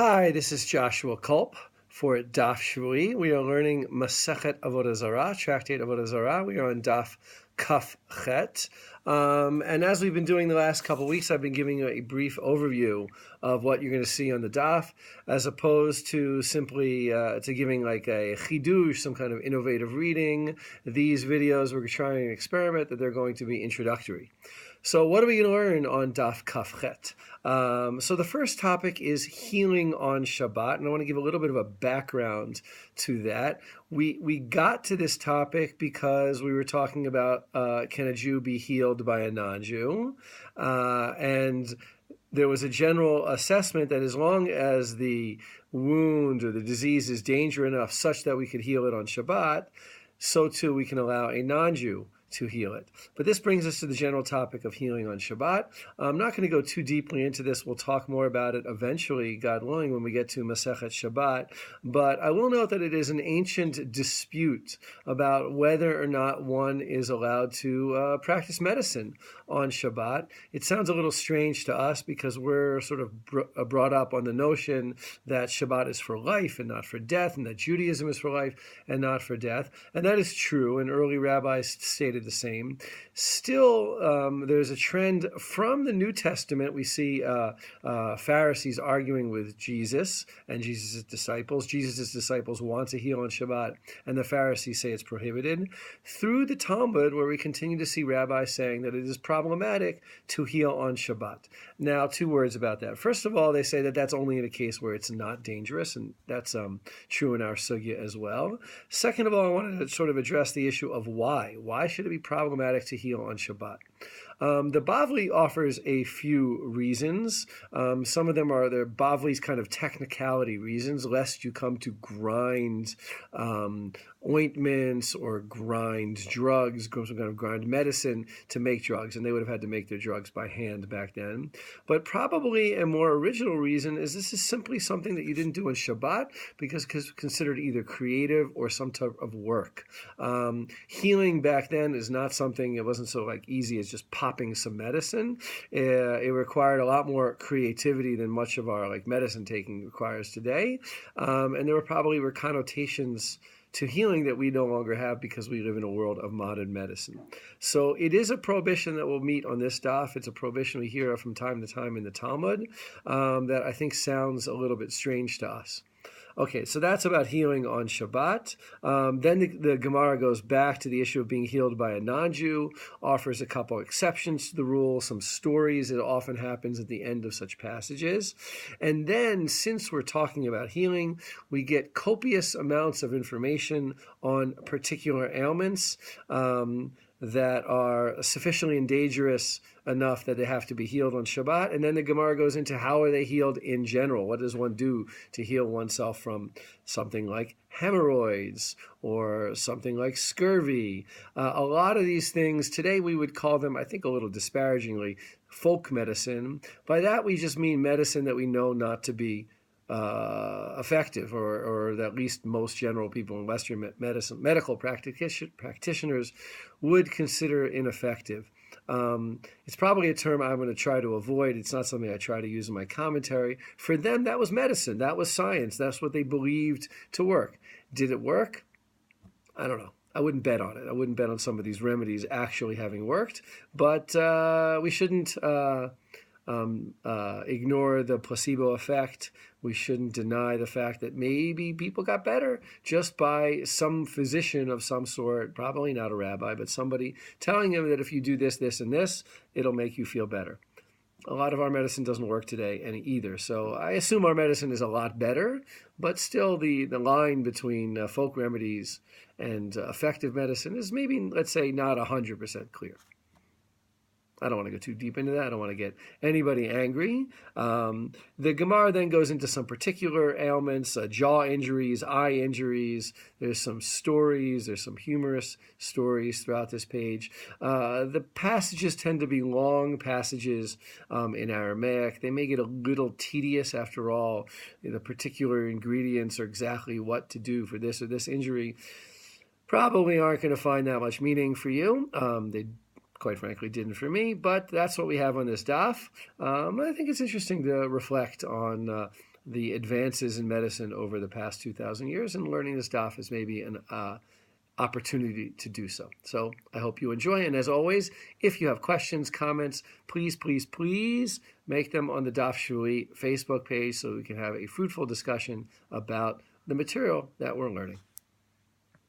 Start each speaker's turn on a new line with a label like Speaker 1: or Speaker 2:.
Speaker 1: Hi, this is Joshua Kulp for Daf Shevui. We are learning Masechet Avodah Zarah, Tractate Avodah Zarah. We are on Daf Kaf Chet. And as we've been doing the last couple of weeks, I've been giving you a brief overview of what you're going to see on the Daf, as opposed to simply to giving like a chidush, some kind of innovative reading. These videos, we're trying an experiment that they're going to be introductory. So what are we going to learn on Daf Kaf Chet? So the first topic is healing on Shabbat, and I want to give a little bit of a background to that. We got to this topic because we were talking about can a Jew be healed by a non-Jew, and there was a general assessment that as long as the wound or the disease is dangerous enough such that we could heal it on Shabbat, so too we can allow a non-Jew to heal it. But this brings us to the general topic of healing on Shabbat. I'm not going to go too deeply into this. We'll talk more about it eventually, God willing, when we get to Masechet Shabbat. But I will note that it is an ancient dispute about whether or not one is allowed to practice medicine on Shabbat. It sounds a little strange to us because we're sort of brought up on the notion that Shabbat is for life and not for death, and that Judaism is for life and not for death. And that is true, and early rabbis stated the same. Still, there's a trend from the New Testament. We see Pharisees arguing with Jesus and Jesus' disciples. Jesus' disciples want to heal on Shabbat, and the Pharisees say it's prohibited. Through the Talmud, where we continue to see rabbis saying that it is problematic to heal on Shabbat. Now, two words about that. First of all, they say that that's only in a case where it's not dangerous, and that's true in our sugya as well. Second of all, I wanted to sort of address the issue of why. Why should it be problematic to heal on Shabbat? The Bavli offers a few reasons. Some of them are the Bavli's kind of technicality reasons, lest you come to grind ointments or grind drugs, some kind of grind medicine to make drugs, and they would have had to make their drugs by hand back then. But probably a more original reason is this is simply something that you didn't do on Shabbat because it's considered either creative or some type of work. Healing back then is not something, it wasn't so like easy as just popping some medicine. It required a lot more creativity than much of our like medicine taking requires today. And there were connotations to healing that we no longer have because we live in a world of modern medicine. So it is a prohibition that we'll meet on this daf. It's a prohibition we hear from time to time in the Talmud that I think sounds a little bit strange to us. Okay, so that's about healing on Shabbat. Then the Gemara goes back to the issue of being healed by a non-Jew, offers a couple exceptions to the rule, some stories. It often happens at the end of such passages. And then, since we're talking about healing, we get copious amounts of information on particular ailments that are sufficiently dangerous enough that they have to be healed on Shabbat. And then the Gemara goes into how are they healed in general? What does one do to heal oneself from something like hemorrhoids or something like scurvy? A lot of these things, today we would call them, I think a little disparagingly, folk medicine. By that we just mean medicine that we know not to be effective, or that at least most general people in Western medicine, medical practitioners would consider ineffective. It's probably a term I'm going to try to avoid. It's not something I try to use in my commentary. For them, that was medicine. That was science. That's what they believed to work. Did it work? I don't know. I wouldn't bet on it. I wouldn't bet on some of these remedies actually having worked. But we shouldn't ignore the placebo effect. We shouldn't deny the fact that maybe people got better just by some physician of some sort, probably not a rabbi, but somebody telling them that if you do this, this, and this, it'll make you feel better. A lot of our medicine doesn't work today either. So I assume our medicine is a lot better, but still the line between folk remedies and effective medicine is maybe, let's say, not 100% clear. I don't want to go too deep into that. I don't want to get anybody angry. The Gemara then goes into some particular ailments, jaw injuries, eye injuries. There's some stories. There's some humorous stories throughout this page. The passages tend to be long passages in Aramaic. They make it a little tedious after all. The particular ingredients are exactly what to do for this or this injury. Probably aren't going to find that much meaning for you. They quite frankly didn't for me, but that's what we have on this daf. I think it's interesting to reflect on the advances in medicine over the past 2,000 years, and learning this daf is maybe an opportunity to do so. So I hope you enjoy. And as always, if you have questions, comments, please, please, please make them on the Daf Shevui Facebook page so we can have a fruitful discussion about the material that we're learning.